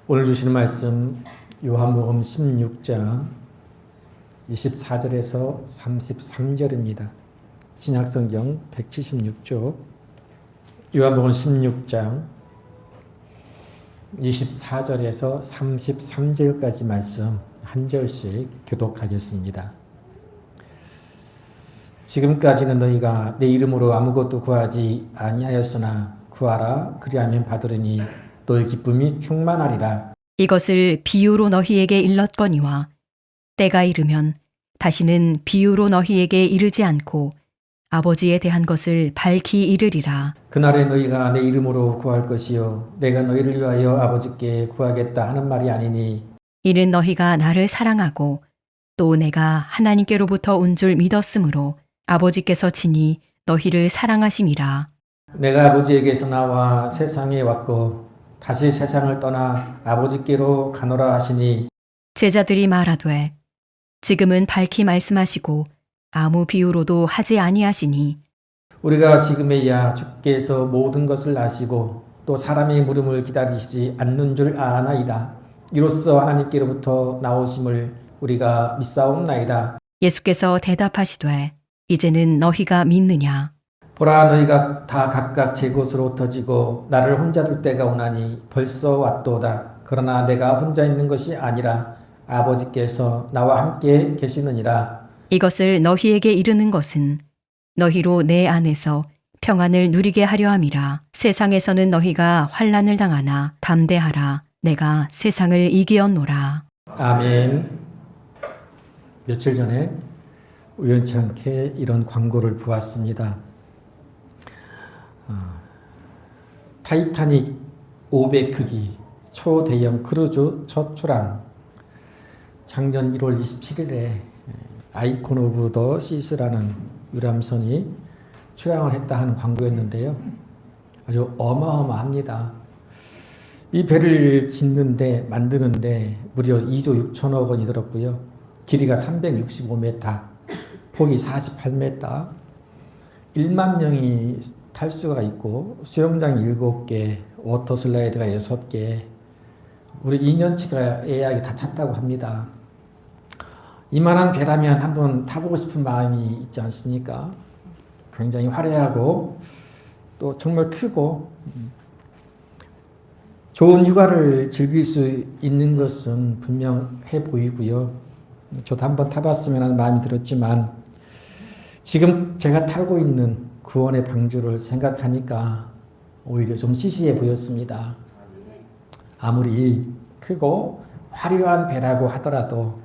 오늘 주시는 말씀 요한복음 16장 24절에서 33절입니다. 신약성경 176쪽 요한복음 16장 24절에서 33절까지 말씀 한 절씩 교독하겠습니다. 지금까지는 너희가 내 이름으로 아무것도 구하지 아니하였으나 구하라 그리하면 받으리니 너희 기쁨이 충만하리라. 이것을 비유로 너희에게 일렀거니와 때가 이르면 다시는 비유로 너희에게 이르지 않고 아버지에 대한 것을 밝히 이르리라. 그날에 너희가 내 이름으로 구할 것이요 내가 너희를 위하여 아버지께 구하겠다 하는 말이 아니니 이는 너희가 나를 사랑하고 또 내가 하나님께로부터 온 줄 믿었으므로 아버지께서 친히 너희를 사랑하심이라. 내가 아버지에게서 나와 세상에 왔고 다시 세상을 떠나 아버지께로 가노라 하시니 제자들이 말하되 지금은 밝히 말씀하시고 아무 비유로도 하지 아니하시니 우리가 지금에야 주께서 모든 것을 아시고 또 사람의 물음을 기다리시지 않는 줄 아나이다. 이로써 하나님께로부터 나오심을 우리가 믿사옵나이다. 예수께서 대답하시되 이제는 너희가 믿느냐. 보라 너희가 다 각각 제 곳으로 흩어지고 나를 혼자 둘 때가 오나니 벌써 왔도다. 그러나 내가 혼자 있는 것이 아니라 아버지께서 나와 함께 계시느니라. 이것을 너희에게 이르는 것은 너희로 내 안에서 평안을 누리게 하려 함이라. 세상에서는 너희가 환난을 당하나 담대하라. 내가 세상을 이기었노라. 아멘. 며칠 전에 우연치 않게 이런 광고를 보았습니다. 타이타닉 500 크기 초대형 크루즈 첫 출항. 작년 1월 27일에 아이콘 오브 더 시스라는 유람선이 출항을 했다 하는 광고였는데요. 아주 어마어마합니다. 이 배를 짓는데 만드는데 무려 2조 6천억 원이 들었고요. 길이가 365m, 폭이 48m, 1만 명이 탈 수가 있고 수영장 7개, 워터 슬라이드가 6개, 우리 2년치가 예약이 다 찼다고 합니다. 이만한 배라면 한번 타보고 싶은 마음이 있지 않습니까? 굉장히 화려하고 또 정말 크고 좋은 휴가를 즐길 수 있는 것은 분명해 보이고요. 저도 한번 타봤으면 하는 마음이 들었지만 지금 제가 타고 있는 구원의 방주를 생각하니까 오히려 좀 시시해 보였습니다. 아무리 크고 화려한 배라고 하더라도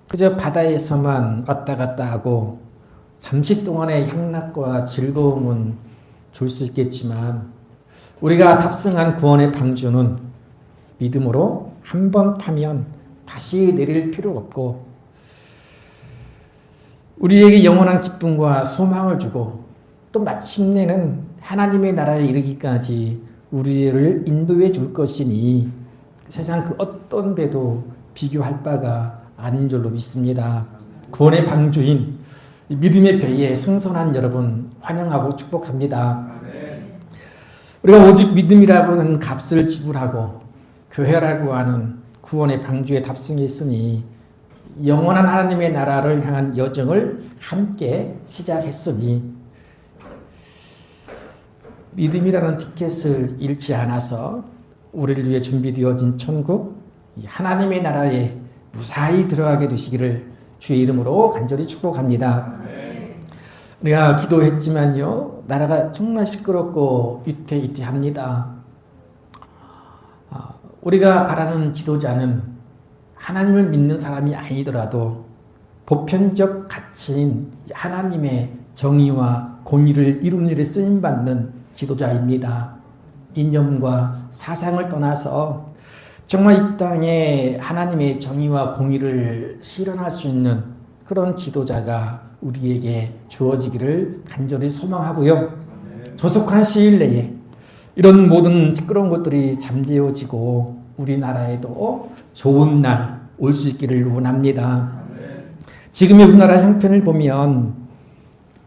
그저 바다에서만 왔다 갔다 하고 잠시 동안의 향락과 즐거움은 줄 수 있겠지만 우리가 탑승한 구원의 방주는 믿음으로 한 번 타면 다시 내릴 필요 없고 우리에게 영원한 기쁨과 소망을 주고 또 마침내는 하나님의 나라에 이르기까지 우리를 인도해 줄 것이니 세상 그 어떤 배도 비교할 바가 아닌 줄로 믿습니다. 구원의 방주인 믿음의 배에 승선한 여러분 환영하고 축복합니다. 우리가 오직 믿음이라고 하는 값을 지불하고 교회라고 하는 구원의 방주에 탑승했으니 영원한 하나님의 나라를 향한 여정을 함께 시작했으니 믿음이라는 티켓을 잃지 않아서 우리를 위해 준비되어진 천국 하나님의 나라에 무사히 들어가게 되시기를 주의 이름으로 간절히 축복합니다. 우리가 기도했지만요 나라가 정말 시끄럽고 위태위태합니다. 우리가 바라는 지도자는 하나님을 믿는 사람이 아니더라도 보편적 가치인 하나님의 정의와 공의를 이루는 일에 쓰임받는 지도자입니다. 이념과 사상을 떠나서 정말 이 땅에 하나님의 정의와 공의를 실현할 수 있는 그런 지도자가 우리에게 주어지기를 간절히 소망하고요. 조속한 시일 내에 이런 모든 시끄러운 것들이 잠재워지고 우리나라에도 좋은 날 올 수 있기를 원합니다. 지금의 우리나라 형편을 보면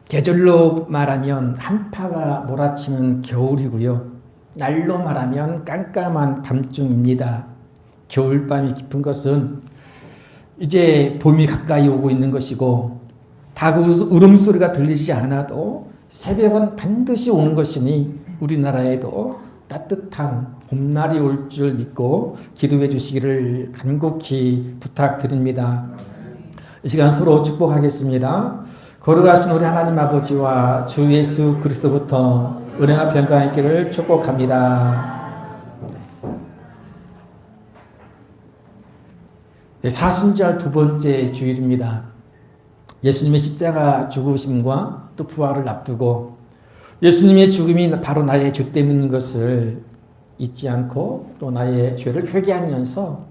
계절로 말하면 한파가 몰아치는 겨울이고요. 날로 말하면 깜깜한 밤중입니다. 겨울밤이 깊은 것은 이제 봄이 가까이 오고 있는 것이고 닭 울음소리가 들리지 않아도 새벽은 반드시 오는 것이니 우리나라에도 따뜻한 봄날이 올 줄 믿고 기도해 주시기를 간곡히 부탁드립니다. 이 시간 서로 축복하겠습니다. 거룩하신 우리 하나님 아버지와 주 예수 그리스도부터 은혜와 평강이 있기를 축복합니다. 사순절 두 번째 주일입니다. 예수님의 십자가 죽으심과 또 부활을 앞두고 예수님의 죽음이 바로 나의 죄 때문인 것을 잊지 않고 또 나의 죄를 회개하면서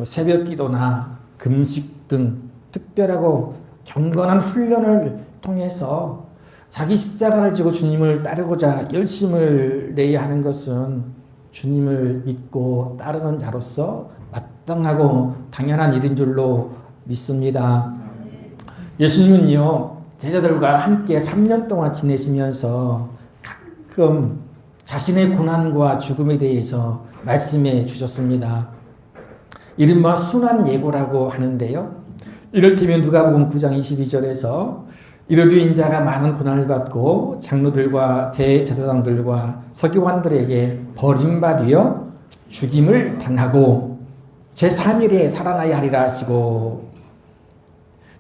새벽 기도나 금식 등 특별하고 경건한 훈련을 통해서 자기 십자가를 지고 주님을 따르고자 열심을 내야 하는 것은 주님을 믿고 따르는 자로서 마땅하고 당연한 일인 줄로 믿습니다. 예수님은요, 제자들과 함께 3년 동안 지내시면서 가끔 자신의 고난과 죽음에 대해서 말씀해 주셨습니다. 이른바 순환 예고라고 하는데요. 이를테면 누가복음 9장 22절에서 이르되 인자가 많은 고난을 받고 장로들과 대제사장들과 서기관들에게 버림받으여 죽임을 당하고 제3일에 살아나야 하리라 하시고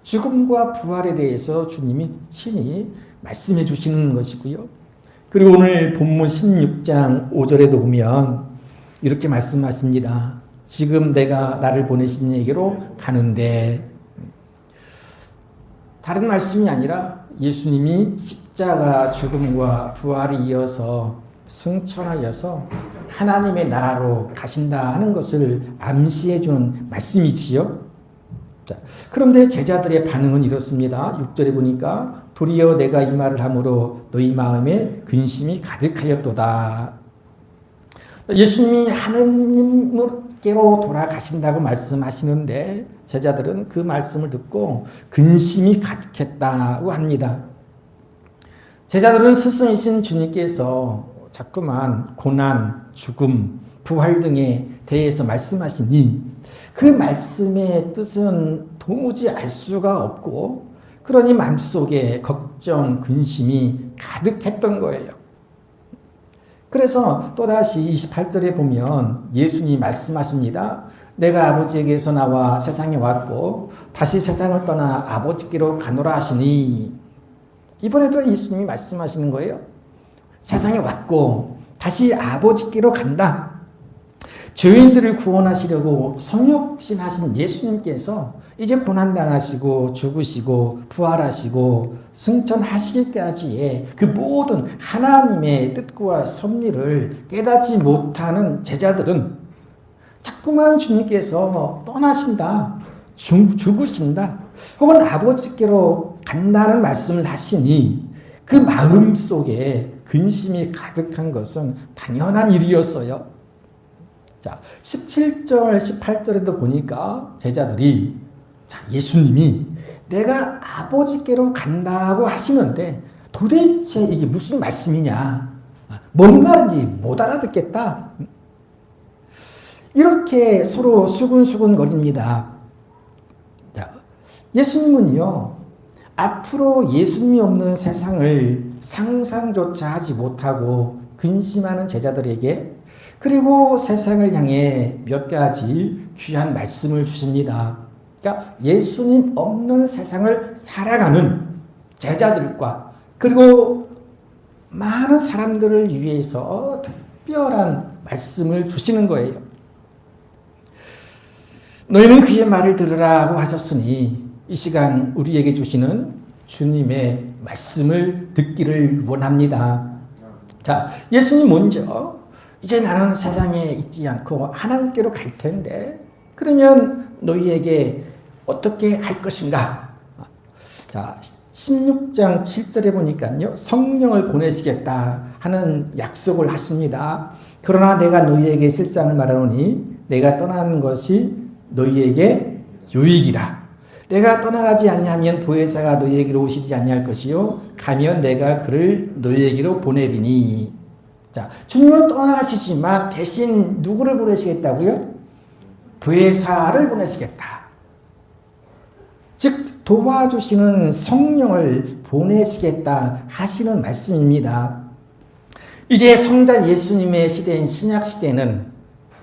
죽음과 부활에 대해서 주님이 친히 말씀해 주시는 것이고요. 그리고 오늘 본문 16장 5절에도 보면 이렇게 말씀하십니다. 지금 내가 나를 보내신 이에게로 가는데, 다른 말씀이 아니라 예수님이 십자가 죽음과 부활이 이어서 승천하여서 하나님의 나라로 가신다 하는 것을 암시해 주는 말씀이지요. 자, 그런데 제자들의 반응은 이렇습니다. 6절에 보니까 도리어 내가 이 말을 함으로 너희 마음에 근심이 가득하였도다. 예수님이 하나님께로 돌아가신다고 말씀하시는데 제자들은 그 말씀을 듣고 근심이 가득했다고 합니다. 제자들은 스승이신 주님께서 자꾸만 고난, 죽음, 부활 등에 대해서 말씀하시니 그 말씀의 뜻은 도무지 알 수가 없고 그러니 마음속에 걱정, 근심이 가득했던 거예요. 그래서 또다시 28절에 보면 예수님이 말씀하십니다. 내가 아버지에게서 나와 세상에 왔고 다시 세상을 떠나 아버지께로 가노라 하시니, 이번에도 예수님이 말씀하시는 거예요. 세상에 왔고 다시 아버지께로 간다. 죄인들을 구원하시려고 성육신하신 예수님께서 이제 고난당하시고 죽으시고 부활하시고 승천하시기까지의 그 모든 하나님의 뜻과 섭리를 깨닫지 못하는 제자들은 자꾸만 주님께서 떠나신다, 죽으신다, 혹은 아버지께로 간다는 말씀을 하시니 그 마음속에 근심이 가득한 것은 당연한 일이었어요. 자, 17절, 18절에도 보니까 제자들이 예수님이 내가 아버지께로 간다고 하시는데 도대체 이게 무슨 말씀이냐, 뭔 말인지 못 알아듣겠다, 이렇게 서로 수근수근거립니다. 자, 예수님은요, 앞으로 예수님이 없는 세상을 상상조차 하지 못하고 근심하는 제자들에게, 그리고 세상을 향해 몇 가지 귀한 말씀을 주십니다. 그러니까 예수님 없는 세상을 살아가는 제자들과 그리고 많은 사람들을 위해서 특별한 말씀을 주시는 거예요. 너희는 그의 말을 들으라고 하셨으니 이 시간 우리에게 주시는 주님의 말씀을 듣기를 원합니다. 자, 예수님 먼저 이제 나는 세상에 있지 않고 하나님께로 갈 텐데 그러면 너희에게 어떻게 할 것인가? 자, 16장 7절에 보니까요, 성령을 보내시겠다 하는 약속을 하십니다. 그러나 내가 너희에게 실상을 말하노니 내가 떠나는 것이 너희에게 유익이라. 내가 떠나가지 않냐면 보혜사가 너희에게로 오시지 아니할 것이요 가면 내가 그를 너희에게로 보내리니. 자, 주님은 떠나가시지만 대신 누구를 보내시겠다고요? 보혜사를 보내시겠다. 즉 도와주시는 성령을 보내시겠다 하시는 말씀입니다. 이제 성자 예수님의 시대인 신약 시대는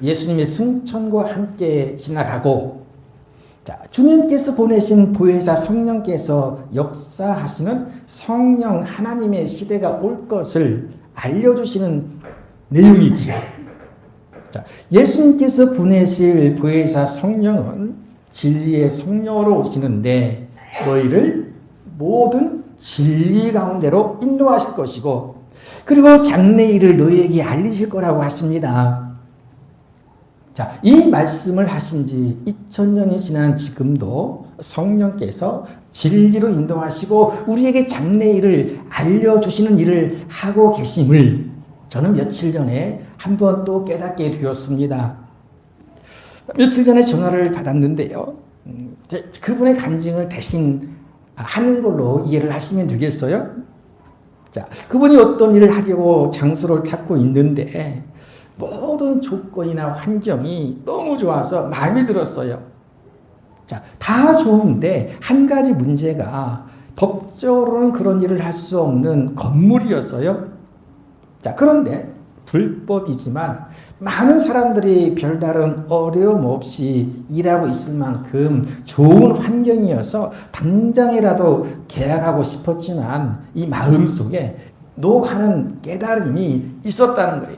예수님의 승천과 함께 지나가고, 주님께서 보내신 보혜사 성령께서 역사하시는 성령 하나님의 시대가 올 것을 알려주시는 내용이지요. 예수님께서 보내실 보혜사 성령은 진리의 성령으로 오시는데 너희를 모든 진리 가운데로 인도하실 것이고, 그리고 장래일을 너희에게 알리실 거라고 하십니다. 이 말씀을 하신 지 2000년이 지난 지금도 성령께서 진리로 인도하시고 우리에게 장래일을 알려주시는 일을 하고 계심을 저는 며칠 전에 한 번 또 깨닫게 되었습니다. 며칠 전에 전화를 받았는데요. 그분의 간증을 대신 하는 걸로 이해를 하시면 되겠어요? 그분이 어떤 일을 하려고 장소를 찾고 있는데 모든 조건이나 환경이 너무 좋아서 마음에 들었어요. 다 좋은데 한 가지 문제가 법적으로는 그런 일을 할 수 없는 건물이었어요. 그런데 불법이지만 많은 사람들이 별다른 어려움 없이 일하고 있을 만큼 좋은 환경이어서 당장이라도 계약하고 싶었지만 이 마음속에 노하는 깨달음이 있었다는 거예요.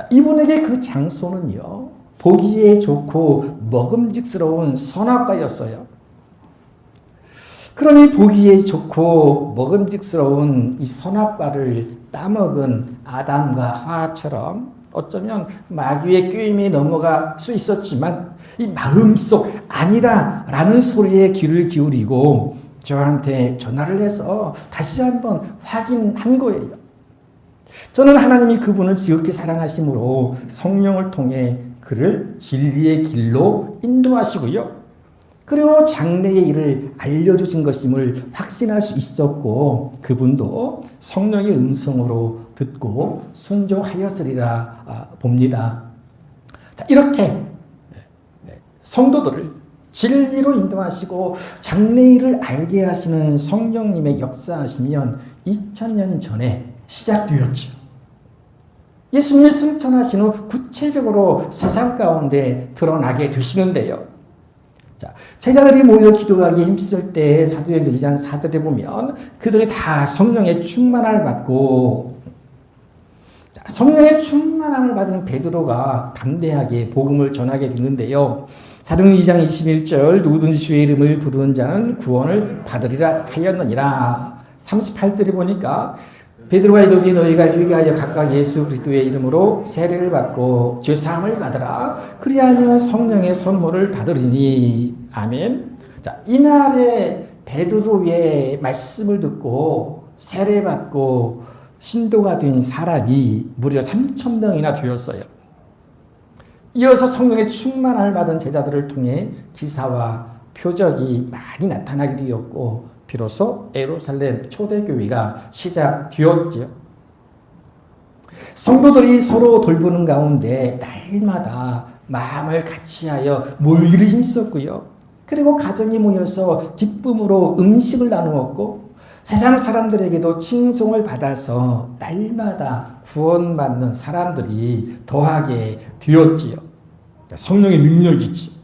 이분에게 그 장소는요, 보기에 좋고 먹음직스러운 선악과였어요. 그러니 보기에 좋고 먹음직스러운 이 선악과를 따먹은 아담과 하와처럼 어쩌면 마귀의 꾀임에 넘어갈 수 있었지만 이 마음속 아니다라는 소리에 귀를 기울이고 저한테 전화를 해서 다시 한번 확인한 거예요. 저는 하나님이 그분을 지극히 사랑하심으로 성령을 통해 그를 진리의 길로 인도하시고요. 그리고 장래의 일을 알려주신 것임을 확신할 수 있었고 그분도 성령의 음성으로 듣고 순종하였으리라 봅니다. 이렇게 성도들을 진리로 인도하시고 장래의 일을 알게 하시는 성령님의 역사하시면 2000년 전에 시작되었지요. 예수님이 승천하신 후 구체적으로 세상 가운데 드러나게 되시는데요. 제자들이 모여 기도하기 힘쓸 때 사도행전 2장 4절에 보면 그들이 다 성령의 충만함을 받고, 성령의 충만함을 받은 베드로가 담대하게 복음을 전하게 되는데요. 사도행전 2장 21절 누구든지 주의 이름을 부르는 자는 구원을 받으리라 하였느니라. 38절에 보니까 베드로가 이르되 너희가 회개하여 각각 예수 그리스도의 이름으로 세례를 받고 죄 사함을 받으라. 그리하면 성령의 선물을 받으리니. 아멘. 이날에 베드로의 말씀을 듣고 세례 받고 신도가 된 사람이 무려 3,000명이나 되었어요. 이어서 성령의 충만함을 받은 제자들을 통해 기사와 표적이 많이 나타나게 되었고 비로소 예루살렘 초대교회가 시작되었죠. 성도들이 서로 돌보는 가운데 날마다 마음을 같이하여 모이기를 힘썼고요. 그리고 가정이 모여서 기쁨으로 음식을 나누었고 세상 사람들에게도 칭송을 받아서 날마다 구원받는 사람들이 더하게 되었지요. 성령의 능력이지.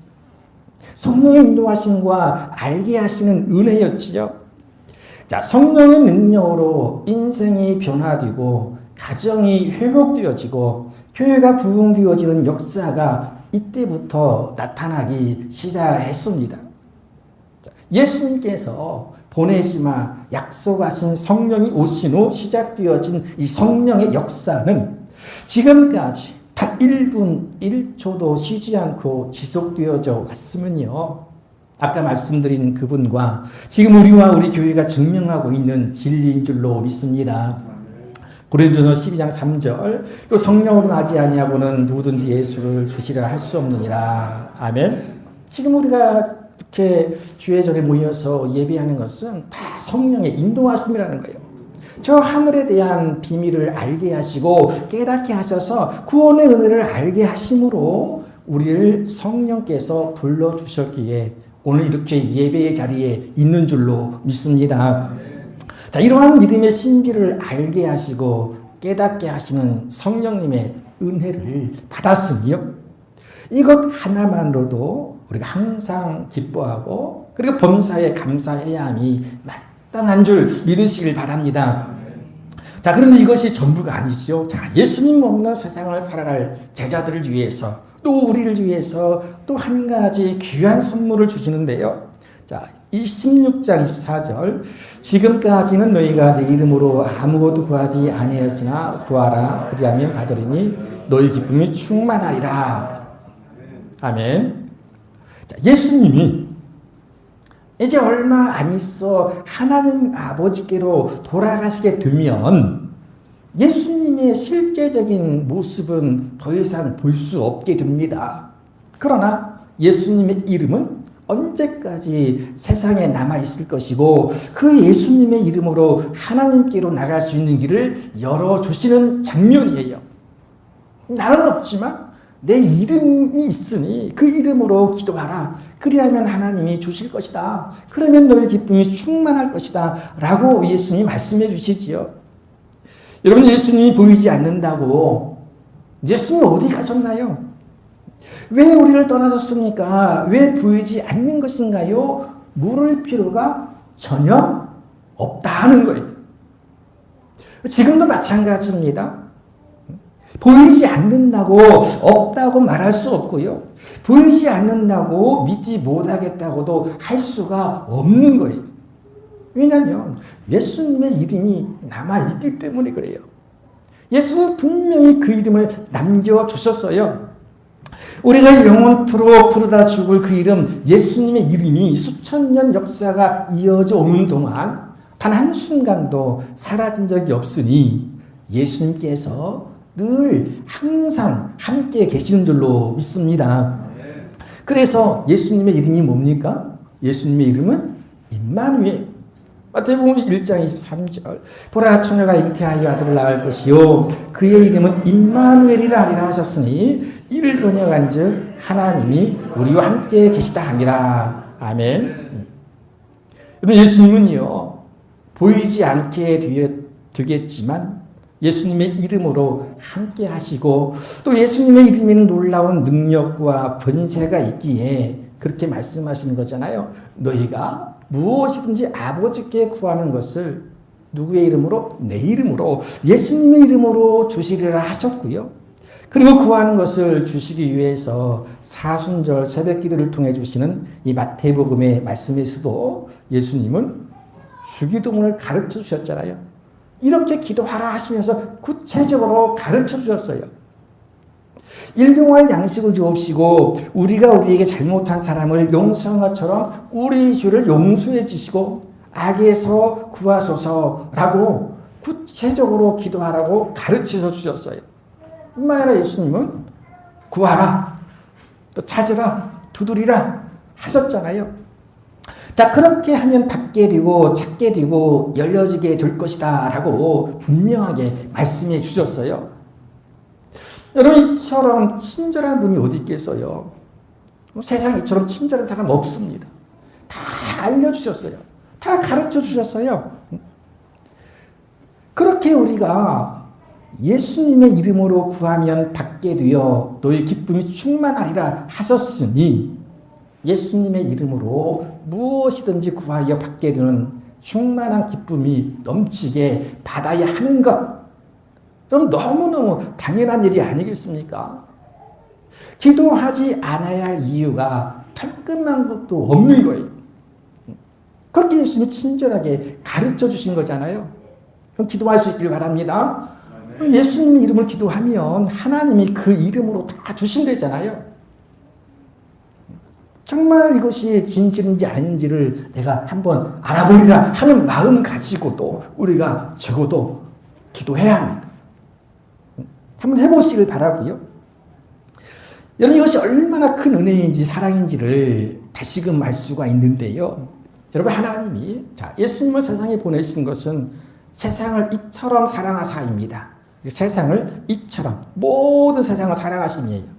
성령의 인도하심과 알게 하시는 은혜였지요. 성령의 능력으로 인생이 변화되고 가정이 회복되어지고 교회가 부흥되어지는 역사가 이때부터 나타나기 시작했습니다. 예수님께서 보내시마 약속하신 성령이 오신 후 시작되어진 이 성령의 역사는 지금까지 단 1분 1초도 쉬지 않고 지속되어져 왔으면요. 아까 말씀드린 그분과 지금 우리와 우리 교회가 증명하고 있는 진리인 줄로 믿습니다. 고린도전서 12장 3절 또 성령으로 나지 아니하고는 누구든지 예수를 주시라 할 수 없느니라. 아멘. 지금 우리가 이렇게 주의 전에 모여서 예배하는 것은 다 성령의 인도하심이라는 거예요. 저 하늘에 대한 비밀을 알게 하시고 깨닫게 하셔서 구원의 은혜를 알게 하심으로 우리를 성령께서 불러주셨기에 오늘 이렇게 예배의 자리에 있는 줄로 믿습니다. 자, 이러한 믿음의 신비를 알게 하시고 깨닫게 하시는 성령님의 은혜를 받았으니요. 이것 하나만으로도 우리가 항상 기뻐하고 그리고 범사에 감사해야 함이 마땅한 줄 믿으시길 바랍니다. 자, 그런데 이것이 전부가 아니죠. 자, 예수님 없는 세상을 살아갈 제자들을 위해서 또 우리를 위해서 또 한 가지 귀한 선물을 주시는데요. 자, 16장 24절 지금까지는 너희가 내 이름으로 아무것도 구하지 아니하였으나 구하라 그리하면 받으리니 너희 기쁨이 충만하리라. 아멘. 자, 예수님이 이제 얼마 안 있어 하나님 아버지께로 돌아가시게 되면 예수님의 실제적인 모습은 더 이상 볼 수 없게 됩니다. 그러나 예수님의 이름은 언제까지 세상에 남아있을 것이고 그 예수님의 이름으로 하나님께로 나갈 수 있는 길을 열어주시는 장면이에요. 나는 없지만 내 이름이 있으니 그 이름으로 기도하라. 그리하면 하나님이 주실 것이다. 그러면 너의 기쁨이 충만할 것이다. 라고 예수님이 말씀해 주시지요. 여러분, 예수님이 보이지 않는다고 예수님 어디 가셨나요? 왜 우리를 떠나셨습니까? 왜 보이지 않는 것인가요? 물을 필요가 전혀 없다는 거예요. 지금도 마찬가지입니다. 보이지 않는다고 없다고 말할 수 없고요. 보이지 않는다고 믿지 못하겠다고도 할 수가 없는 거예요. 왜냐하면 예수님의 이름이 남아있기 때문에 그래요. 예수는 분명히 그 이름을 남겨주셨어요. 우리가 영원토록 부르다 죽을 그 이름, 예수님의 이름이 수천 년 역사가 이어져 오는 동안 단 한순간도 사라진 적이 없으니 예수님께서 늘 항상 함께 계시는 줄로 믿습니다. 그래서 예수님의 이름이 뭡니까? 예수님의 이름은 임마누엘. 마태복음 1장 23절 보라 처녀가 잉태하여 아들을 낳을 것이요 그의 이름은 임마누엘이라 하리라 하셨으니 이를 번역한즉 하나님이 우리와 함께 계시다 함이라. 아멘. 여러분, 예수님은요 보이지 않게 되겠지만 예수님의 이름으로 함께 하시고 또 예수님의 이름에는 놀라운 능력과 권세가 있기에 그렇게 말씀하시는 거잖아요. 너희가 무엇이든지 아버지께 구하는 것을 누구의 이름으로? 내 이름으로 예수님의 이름으로 주시리라 하셨고요. 그리고 구하는 것을 주시기 위해서 사순절 새벽기도를 통해 주시는 이 마태복음의 말씀에서도 예수님은 주기도문을 가르쳐 주셨잖아요. 이렇게 기도하라 하시면서 구체적으로 가르쳐 주셨어요. 일용할 양식을 주옵시고 우리가 우리에게 잘못한 사람을 용서한 것처럼 우리 죄를 용서해 주시고 악에서 구하소서라고 구체적으로 기도하라고 가르쳐 주셨어요. 뿐만 아니라 예수님은 구하라, 또 찾으라, 두드리라 하셨잖아요. 자, 그렇게 하면 받게 되고 찾게 되고 열려지게 될 것이다 라고 분명하게 말씀해 주셨어요. 여러분, 이처럼 친절한 분이 어디 있겠어요? 세상에 이처럼 친절한 사람 없습니다. 다 알려주셨어요. 다 가르쳐 주셨어요. 그렇게 우리가 예수님의 이름으로 구하면 받게 되어 너의 기쁨이 충만하리라 하셨으니 예수님의 이름으로 무엇이든지 구하여 받게 되는 충만한 기쁨이 넘치게 받아야 하는 것, 그럼 너무너무 당연한 일이 아니겠습니까? 기도하지 않아야 할 이유가 털끝만 것도 없는 거예요. 그렇게 예수님이 친절하게 가르쳐 주신 거잖아요. 그럼 기도할 수 있길 바랍니다. 예수님 이름을 기도하면 하나님이 그 이름으로 다 주신다잖아요. 정말 이것이 진실인지 아닌지를 내가 한번 알아보리라 하는 마음 가지고도 우리가 적어도 기도해야 합니다. 한번 해보시길 바라고요. 여러분, 이것이 얼마나 큰 은혜인지 사랑인지를 다시금 알 수가 있는데요. 여러분, 하나님이 예수님을 세상에 보내신 것은 세상을 이처럼 사랑하사입니다. 세상을 이처럼 모든 세상을 사랑하심이에요.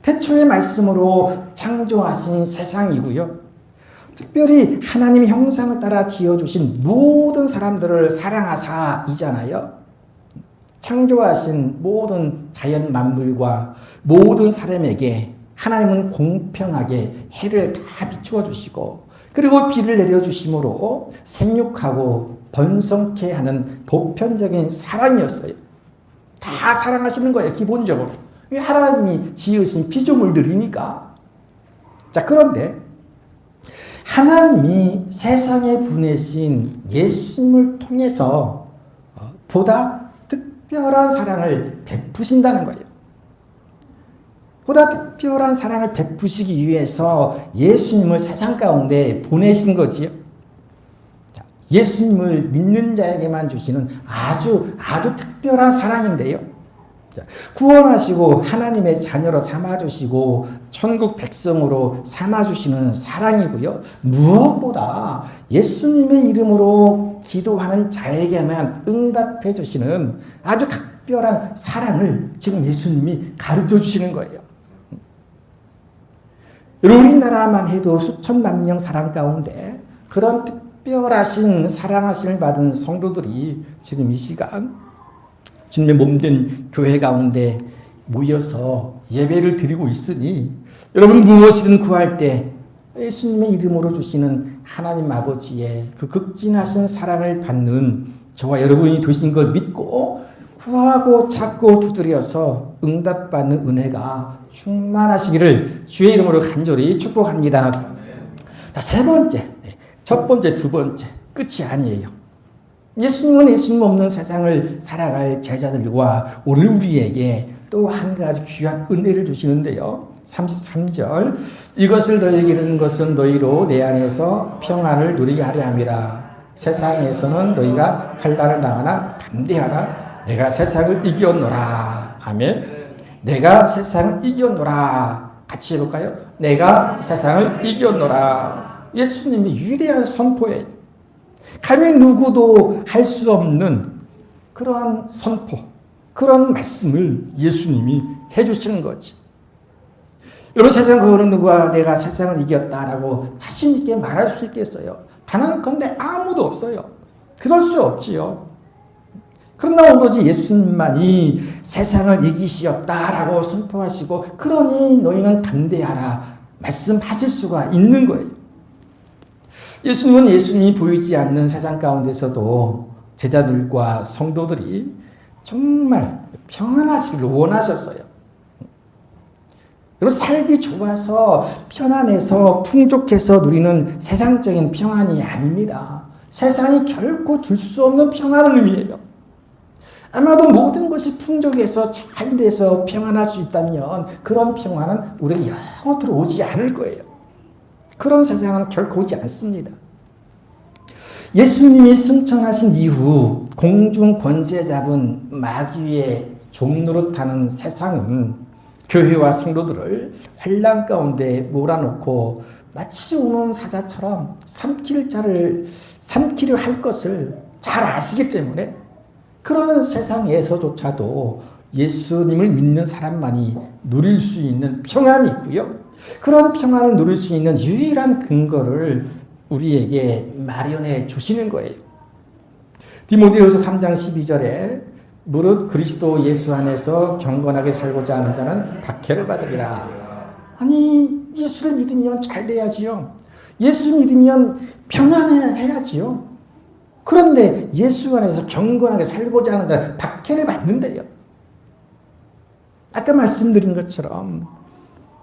태초의 말씀으로 창조하신 세상이고요. 특별히 하나님의 형상을 따라 지어주신 모든 사람들을 사랑하사이잖아요. 창조하신 모든 자연 만물과 모든 사람에게 하나님은 공평하게 해를 다 비추어 주시고, 그리고 비를 내려주심으로 생육하고 번성케 하는 보편적인 사랑이었어요. 다 사랑하시는 거예요, 기본적으로. 하나님이 지으신 피조물들이니까. 자, 그런데 하나님이 세상에 보내신 예수님을 통해서 보다 특별한 사랑을 베푸신다는 거예요. 보다 특별한 사랑을 베푸시기 위해서 예수님을 세상 가운데 보내신 거지요. 예수님을 믿는 자에게만 주시는 아주 특별한 사랑인데요. 구원하시고 하나님의 자녀로 삼아주시고 천국 백성으로 삼아주시는 사랑이고요. 무엇보다 예수님의 이름으로 기도하는 자에게만 응답해 주시는 아주 특별한 사랑을 지금 예수님이 가르쳐 주시는 거예요. 우리나라만 해도 수천만 명 사람 가운데 그런 특별하신 사랑하심을 받은 성도들이 지금 이 시간 주님의 몸된 교회 가운데 모여서 예배를 드리고 있으니, 여러분 무엇이든 구할 때 예수님의 이름으로 주시는 하나님 아버지의 그 극진하신 사랑을 받는 저와 여러분이 되신 걸 믿고 구하고 찾고 두드려서 응답받는 은혜가 충만하시기를 주의 이름으로 간절히 축복합니다. 자, 세 번째, 첫 번째, 두 번째, 끝이 아니에요. 예수님은 예수님 없는 세상을 살아갈 제자들과 오늘 우리에게 또 한 가지 귀한 은혜를 주시는데요. 33절, 이것을 너희에게 이르는 것은 너희로 내 안에서 평안을 누리게 하려 함이라. 세상에서는 너희가 환난을 당하나 담대하라. 내가 세상을 이겼노라. 아멘. 내가 세상을 이겼노라. 같이 해볼까요? 내가 세상을 이겼노라. 예수님이 유일한 선포예요. 감히 누구도 할 수 없는 그러한 선포, 그런 말씀을 예수님이 해주시는 거지. 여러분, 세상 그 어느 누가 내가 세상을 이겼다라고 자신 있게 말할 수 있겠어요? 단언컨대 아무도 없어요. 그럴 수 없지요. 그러나 오로지 예수님만이 세상을 이기시었다라고 선포하시고, 그러니 너희는 담대하라 말씀하실 수가 있는 거예요. 예수님은 예수님이 보이지 않는 세상 가운데서도 제자들과 성도들이 정말 평안하시기를 원하셨어요. 그리고 살기 좋아서 편안해서 풍족해서 누리는 세상적인 평안이 아닙니다. 세상이 결코 줄 수 없는 평안을 의미해요. 아마도 모든 것이 풍족해서 잘 돼서 평안할 수 있다면 그런 평안은 우리에게 영원토록 오지 않을 거예요. 그런 세상은 결코 오지 않습니다. 예수님이 승천하신 이후 공중 권세 잡은 마귀의 종노릇하는 세상은 교회와 성도들을 환난 가운데 몰아놓고 마치 우는 사자처럼 삼키려 할 것을 잘 아시기 때문에 그런 세상에서조차도 예수님을 믿는 사람만이 누릴 수 있는 평안이 있고요. 그런 평안을 누릴 수 있는 유일한 근거를 우리에게 마련해 주시는 거예요. 디모데후서 3장 12절에 무릇 그리스도 예수 안에서 경건하게 살고자 하는 자는 박해를 받으리라. 아니, 예수를 믿으면 잘 돼야지요. 예수 믿으면 평안해야지요. 그런데 예수 안에서 경건하게 살고자 하는 자는 박해를 받는데요. 아까 말씀드린 것처럼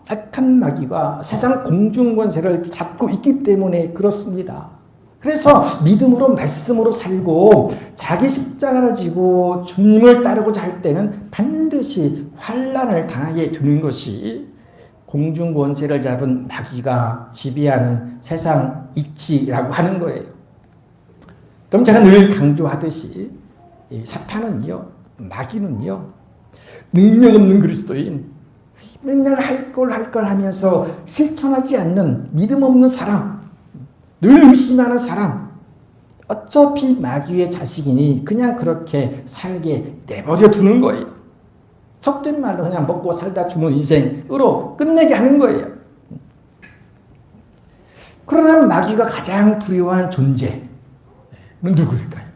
악한 마귀가 세상 공중권세를 잡고 있기 때문에 그렇습니다. 그래서 믿음으로 말씀으로 살고 자기 십자가를 지고 주님을 따르고자 할 때는 반드시 환난을 당하게 되는 것이 공중권세를 잡은 마귀가 지배하는 세상 이치라고 하는 거예요. 그럼 제가 늘 강조하듯이 사탄은요, 마귀는요, 능력 없는 그리스도인, 맨날 할 걸 하면서 실천하지 않는 믿음 없는 사람, 늘 의심하는 사람, 어차피 마귀의 자식이니 그냥 그렇게 살게 내버려 두는 거예요. 속된 말로 그냥 먹고 살다 죽는 인생으로 끝내게 하는 거예요. 그러나 마귀가 가장 두려워하는 존재는 누구일까요?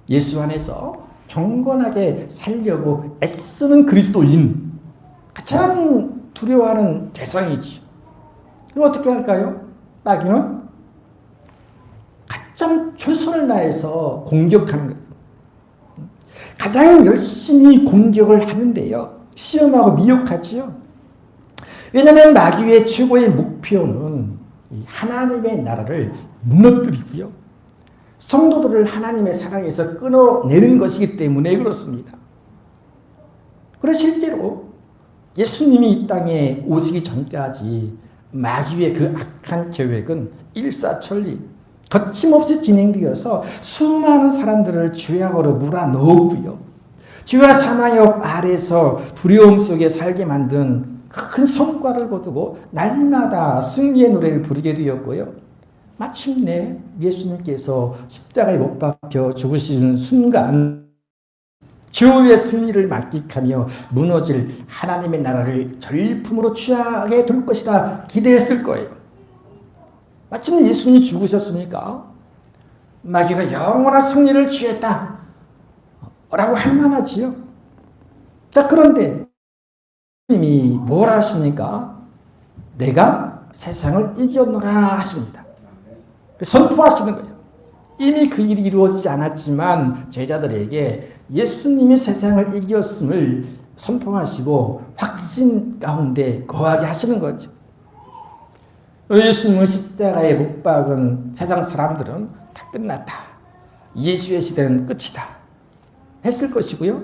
예수 안에서 경건하게 살려고 애쓰는 그리스도인, 가장 두려워하는 대상이지. 그럼 어떻게 할까요? 마귀는 가장 최선을 다해서 공격하는 거예요. 가장 열심히 공격을 하는데요. 시험하고 미혹하지요. 왜냐하면 마귀의 최고의 목표는 하나님의 나라를 무너뜨리고요. 성도들을 하나님의 사랑에서 끊어내는 것이기 때문에 그렇습니다. 그래서 실제로 예수님이 이 땅에 오시기 전까지 마귀의 그 악한 계획은 일사천리 거침없이 진행되어서 수많은 사람들을 죄악으로 몰아넣었고요. 죄와 사망의 업 아래서 두려움 속에 살게 만든 큰 성과를 거두고 날마다 승리의 노래를 부르게 되었고요. 마침내 예수님께서 십자가에 못 박혀 죽으시는 순간 최후의 승리를 만끽하며 무너질 하나님의 나라를 전리품으로 취하게 될 것이다 기대했을 거예요. 마침 예수님이 죽으셨으니까 마귀가 영원한 승리를 취했다 라고 할 만하지요. 자, 그런데 예수님이 뭘 하십니까? 내가 세상을 이겼노라 하십니다. 선포하시는 거예요. 이미 그 일이 이루어지지 않았지만 제자들에게 예수님이 세상을 이겼음을 선포하시고 확신 가운데 거하게 하시는 거죠. 예수님을 십자가에 못 박은 세상 사람들은 다 끝났다. 예수의 시대는 끝이다. 했을 것이고요.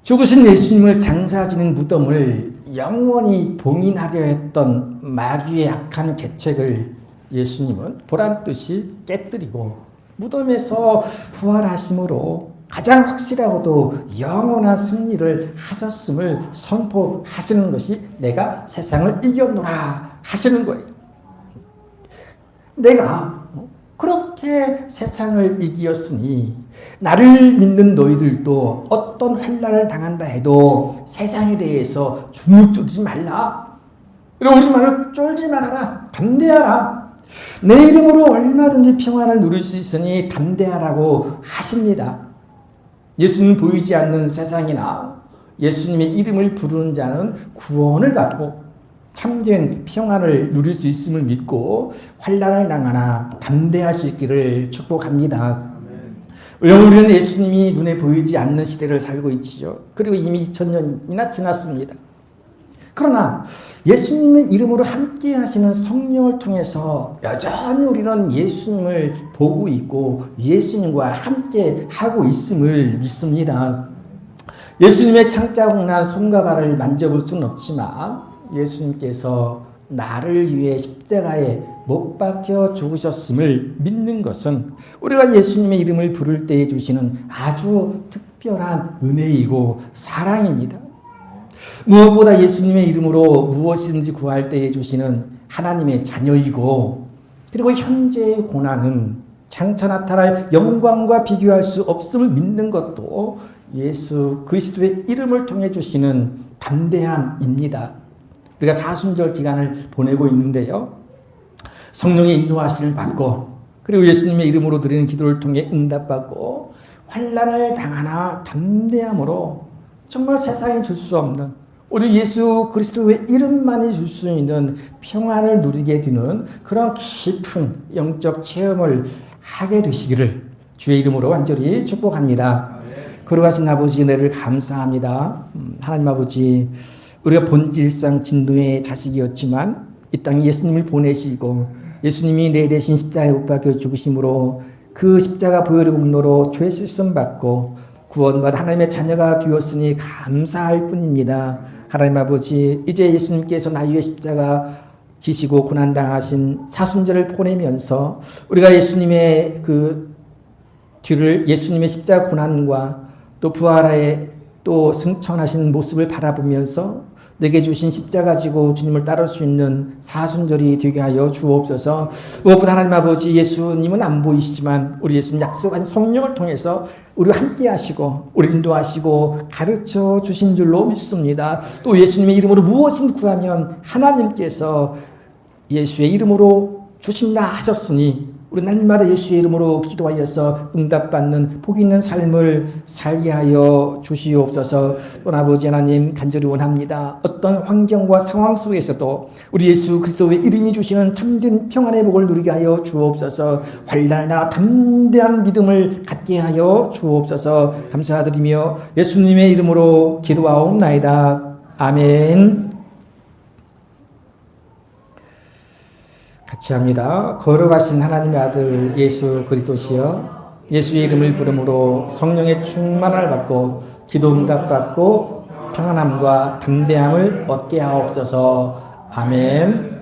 죽으신 예수님을 장사지는 무덤을 영원히 봉인하려 했던 마귀의 악한 계책을 예수님은 보란듯이 깨뜨리고 무덤에서 부활하심으로 가장 확실하고도 영원한 승리를 하셨음을 선포하시는 것이 내가 세상을 이겼노라 하시는 거예요. 내가 그렇게 세상을 이겼으니 나를 믿는 너희들도 어떤 환난을 당한다 해도 세상에 대해서 주눅들지 말라. 우리 말을 쫄지 말아라. 담대하라. 내 이름으로 얼마든지 평안을 누릴 수 있으니 담대하라고 하십니다. 예수님 보이지 않는 세상이나 예수님의 이름을 부르는 자는 구원을 받고 참된 평안을 누릴 수 있음을 믿고 환난을 당하나 담대할 수 있기를 축복합니다. 우리는 예수님이 눈에 보이지 않는 시대를 살고 있지요. 그리고 이미 2000년이나 지났습니다. 그러나 예수님의 이름으로 함께 하시는 성령을 통해서 여전히 우리는 예수님을 보고 있고 예수님과 함께 하고 있음을 믿습니다. 예수님의 창자국 난 손과 발을 만져볼 수는 없지만 예수님께서 나를 위해 십자가에 못 박혀 죽으셨음을 믿는 것은 우리가 예수님의 이름을 부를 때에 주시는 아주 특별한 은혜이고 사랑입니다. 무엇보다 예수님의 이름으로 무엇이든지 구할 때에 주시는 하나님의 자녀이고 그리고 현재의 고난은 장차 나타날 영광과 비교할 수 없음을 믿는 것도 예수 그리스도의 이름을 통해 주시는 담대함입니다. 우리가 사순절 기간을 보내고 있는데요. 성령의 인도하심을 받고 그리고 예수님의 이름으로 드리는 기도를 통해 응답받고 환난을 당하나 담대함으로 정말 세상에 줄 수 없는 우리 예수 그리스도의 이름만이 줄 수 있는 평안을 누리게 되는 그런 깊은 영적 체험을 하게 되시기를 주의 이름으로 완전히 축복합니다. 거룩하신 아버지 은혜를 감사합니다. 하나님 아버지 우리가 본질상 진노의 자식이었지만 이 땅에 예수님을 보내시고 예수님이 내 대신 십자가에 못 박혀 죽으심으로 그 십자가 보혈의 공로로 죄 씻음 받고 구원받아 하나님의 자녀가 되었으니 감사할 뿐입니다. 하나님 아버지 이제 예수님께서 나 위에 십자가 지시고 고난당하신 사순절을 보내면서 우리가 예수님의 그 뒤를 예수님의 십자가 고난과 또 부활에 또 승천하신 모습을 바라보면서 내게 주신 십자가 지고 주님을 따를 수 있는 사순절이 되게 하여 주옵소서. 무엇보다 하나님 아버지, 예수님은 안 보이시지만 우리 예수님 약속하신 성령을 통해서 우리와 함께 하시고 우리를 인도하시고 가르쳐 주신 줄로 믿습니다. 또 예수님의 이름으로 무엇인 구하면 하나님께서 예수의 이름으로 주신다 하셨으니 우리 날마다 예수의 이름으로 기도하여서 응답받는 복 있는 삶을 살게 하여 주시옵소서. 또 아버지 하나님, 간절히 원합니다. 어떤 환경과 상황 속에서도 우리 예수 그리스도의 이름이 주시는 참된 평안의 복을 누리게 하여 주옵소서. 환난이나 담대한 믿음을 갖게 하여 주옵소서. 감사드리며 예수님의 이름으로 기도하옵나이다. 아멘. 같이 합니다. 걸어가신 하나님의 아들 예수 그리스도시여, 예수의 이름을 부름으로 성령의 충만을 받고 기도 응답 받고 평안함과 담대함을 얻게 하옵소서. 아멘.